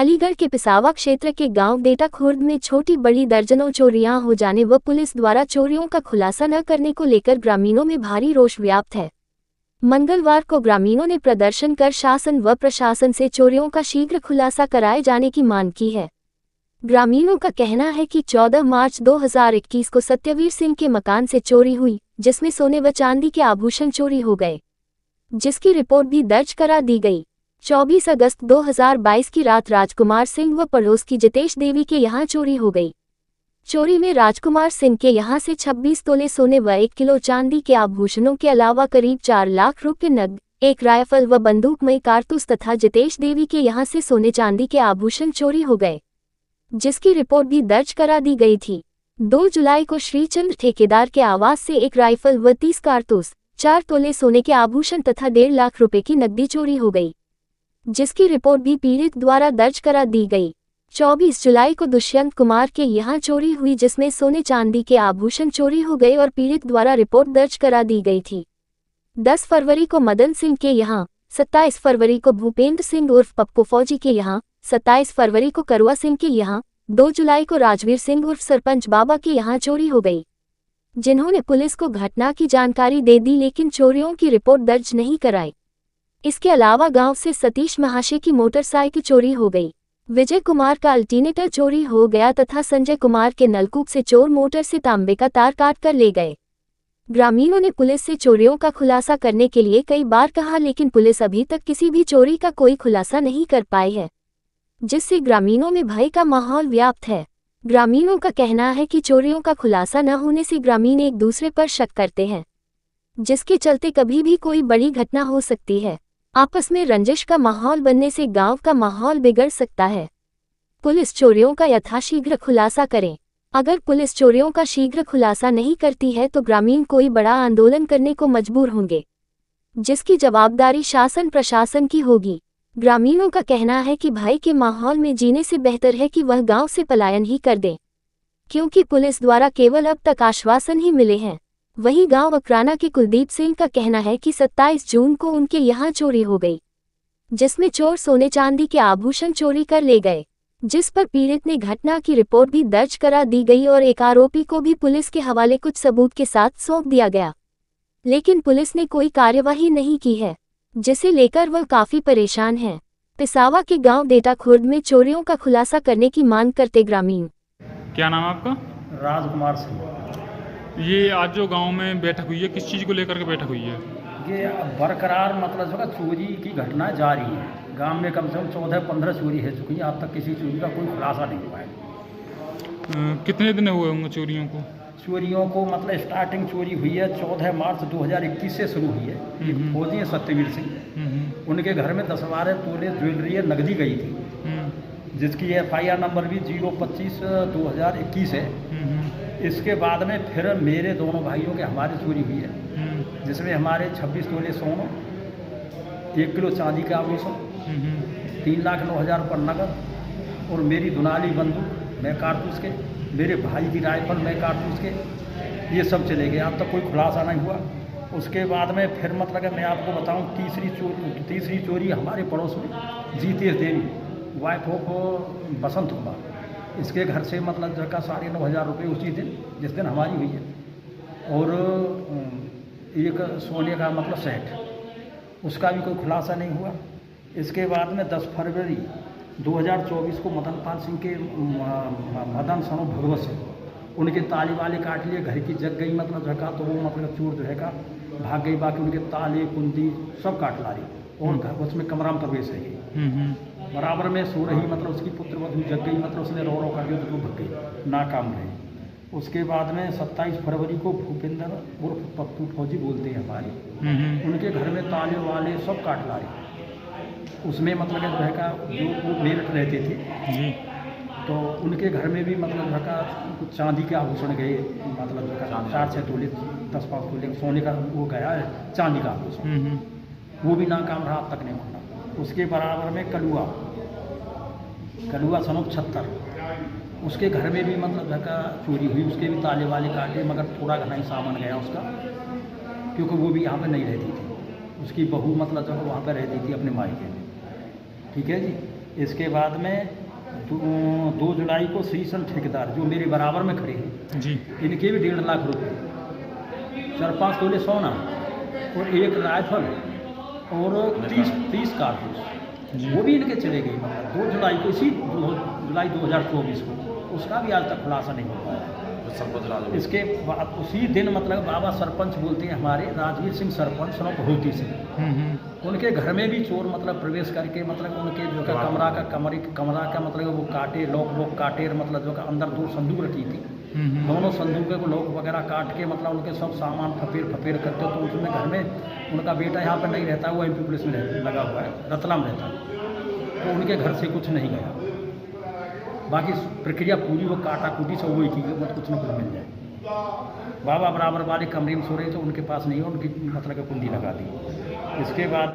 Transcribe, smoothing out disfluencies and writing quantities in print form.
अलीगढ़ के पिसावा क्षेत्र के गांव डेटा खुर्द में छोटी बड़ी दर्जनों चोरियां हो जाने व पुलिस द्वारा चोरियों का खुलासा न करने को लेकर ग्रामीणों में भारी रोष व्याप्त है। मंगलवार को ग्रामीणों ने प्रदर्शन कर शासन व प्रशासन से चोरियों का शीघ्र खुलासा कराए जाने की मांग की है। ग्रामीणों का कहना है कि 14 मार्च 2021 को सत्यवीर सिंह के मकान से चोरी हुई, जिसमें सोने व चांदी के आभूषण चोरी हो गए, जिसकी रिपोर्ट भी दर्ज करा दी गई। 24 अगस्त 2022 की रात राजकुमार सिंह व पड़ोस की जितेश देवी के यहां चोरी हो गई। चोरी में राजकुमार सिंह के यहां से 26 तोले सोने व 1 किलो चांदी के आभूषणों के अलावा करीब 4 लाख रुपये नकद, एक राइफल व बंदूकमयी कारतूस तथा जितेश देवी के यहां से सोने चांदी के आभूषण चोरी हो गए, जिसकी रिपोर्ट भी दर्ज करा दी गई थी। 2 जुलाई को श्रीचंद्र ठेकेदार के आवास से 1 राइफल व 30 कारतूस, 4 तोले सोने के आभूषण तथा 1.5 लाख रुपए की नकदी चोरी हो गई, जिसकी रिपोर्ट भी पीड़ित द्वारा दर्ज करा दी गई। 24 जुलाई को दुष्यंत कुमार के यहां चोरी हुई, जिसमें सोने चांदी के आभूषण चोरी हो गए और पीड़ित द्वारा रिपोर्ट दर्ज करा दी गई थी। 10 फरवरी को मदन सिंह के यहां, 27 फरवरी को भूपेंद्र सिंह उर्फ पप्पू फौजी के यहां, 27 फरवरी को करुआ सिंह के यहां, 2 जुलाई को राजवीर सिंह उर्फ सरपंच बाबा के यहां चोरी हो गई, जिन्होंने पुलिस को घटना की जानकारी दे दी लेकिन चोरियों की रिपोर्ट दर्ज नहीं कराई। इसके अलावा गांव से सतीश महाशय की मोटरसाइकिल चोरी हो गई, विजय कुमार का अल्टरनेटर चोरी हो गया तथा संजय कुमार के नलकूप से चोर मोटर से तांबे का तार काट कर ले गए। ग्रामीणों ने पुलिस से चोरियों का खुलासा करने के लिए कई बार कहा, लेकिन पुलिस अभी तक किसी भी चोरी का कोई खुलासा नहीं कर पाई है, जिससे ग्रामीणों में भय का माहौल व्याप्त है। ग्रामीणों का कहना है कि चोरियों का खुलासा न होने से ग्रामीण एक दूसरे पर शक करते हैं, जिसके चलते कभी भी कोई बड़ी घटना हो सकती है। आपस में रंजिश का माहौल बनने से गांव का माहौल बिगड़ सकता है। पुलिस चोरियों का यथाशीघ्र खुलासा करे। अगर पुलिस चोरियों का शीघ्र खुलासा नहीं करती है तो ग्रामीण कोई बड़ा आंदोलन करने को मजबूर होंगे, जिसकी जवाबदारी शासन प्रशासन की होगी। ग्रामीणों का कहना है कि भय के माहौल में जीने से बेहतर है कि वह गांव से पलायन ही कर दें, क्योंकि पुलिस द्वारा केवल अब तक आश्वासन ही मिले हैं। वहीं गांव अकराना के कुलदीप सिंह का कहना है कि 27 जून को उनके यहां चोरी हो गई, जिसमें चोर सोने चांदी के आभूषण चोरी कर ले गए, जिस पर पीड़ित ने घटना की रिपोर्ट भी दर्ज करा दी गई और एक आरोपी को भी पुलिस के हवाले कुछ सबूत के साथ सौंप दिया गया, लेकिन पुलिस ने कोई कार्यवाही नहीं की है, जिसे लेकर वह काफी परेशान है। पिसावा के गांव डेटा खुर्द में चोरियों का खुलासा करने की मांग करते ग्रामीण। क्या नाम है आपका? राजकुमार सिंह। ये आज जो गांव में बैठक हुई है, किस चीज़ को लेकर के बैठक हुई है? ये बरकरार मतलब जो है चोरी की घटना जारी है। गांव में कम से कम 14-15 चोरी है चुकी है, अब तक किसी चोरी का कोई खुलासा नहीं हुआ है। कितने दिन हुए होंगे चोरियों को? चोरियों को मतलब स्टार्टिंग चोरी हुई है 14 मार्च 2021 से शुरू हुई है। एक फौजी है सत्यवीर सिंह, उनके घर में 10-12 तोले ज्वेलरी नकदी गई थी, जिसकी FIR नंबर भी 025/2021 है। इसके बाद में फिर मेरे दोनों भाइयों के हमारी चोरी हुई है, जिसमें हमारे 26 तोले सोना, 1 किलो चांदी का आभूषण, 3,09,000 रुपये नकद और मेरी दुनाली बंदूक मैं कारतूस के, मेरे भाई की राइफल मैं कारतूस के, ये सब चले गए। अब तक कोई खुलासा नहीं हुआ। उसके बाद में फिर मतलब मैं आपको बताऊं, तीसरी चोरी हमारे पड़ोस में जितेश देवी वाइफ ऑफ बसंत कुमार, इसके घर से मतलब जो का 9,500 रुपये उसी दिन जिस दिन हमारी हुई है, और एक सोने का मतलब सेट, उसका भी कोई खुलासा नहीं हुआ। इसके बाद में 10 फरवरी 2024 को मदन पाल सिंह के मदन सनो भगवत सिंह, उनके ताले वाले काट लिए, घर की जग गई मतलब जगह, तो वो मतलब चोर जो है का भाग गई। बाकी उनके ताले कुंदी सब काट ला रही और घर उसमें कमरा में प्रवेश है गई। बराबर में सो रही मतलब उसकी पुत्रवधू जग गई, मतलब उसने रो कर दिया तो भग गई, नाकाम रही। उसके बाद में 27 फरवरी को भूपेंद्र उर्फ पप्पू फौजी बोलते हैं हमारे, उनके घर में ताले वाले सब काट ला रही। उसमें मतलब जो है का जो वो मेरठ रहते थे, तो उनके घर में भी मतलब जो का कुछ चांदी के आभूषण गए, मतलब जो का 4-6 तोले 10-5 तोले सोने का वो गया है, चांदी का आभूषण, वो भी नाकाम रहा, अब तक नहीं खुला। उसके बराबर में कलुआ सनोप 76, उसके घर में भी मतलब धक्का चोरी हुई, उसके भी ताले वाले काटे, मगर थोड़ा घना ही सामान गया उसका, क्योंकि वो भी यहाँ पे नहीं रहती थी, उसकी बहू मतलब जब वहाँ पे रहती थी अपने मायके में। ठीक है जी। इसके बाद में 2 जुलाई को श्रीसन ठेकेदार जो मेरे बराबर में खड़े हैं, जी इनके भी 1.5 लाख रुपए, 4-5 तोले सोना और एक राइफल और 30 कारतूस, वो भी इनके चले गए। मतलब 2 जुलाई को, इसी 2 जुलाई 2024 को, उसका भी आज तक खुलासा नहीं हो पाया। इसके बाद उसी दिन मतलब बाबा सरपंच बोलते हैं हमारे, राजवीर सिंह सरपंच सनों भगवती सिंह, उनके घर में भी चोर मतलब प्रवेश करके मतलब उनके जो का कमरा का मतलब वो काटे, लॉक काटे, मतलब जो का अंदर 2 संदूक रखी थी, दोनों संदूकों को लॉक वगैरह काट के मतलब उनके सब सामान फपेर करते। तो उसमें घर में उनका बेटा यहाँ पर नहीं रहता, वो MP पुलिस में लगा हुआ है, रतलाम रहता है, तो उनके घर से कुछ नहीं गया। बाकी प्रक्रिया पूरी वो काटा-कूटी से वही की, मतलब कुछ न कुछ मिल जाए। बाबा बराबर वाले कमरे में सो रहे थे, उनके पास नहीं है, उनकी मतलब कुंडी लगा दी। इसके बाद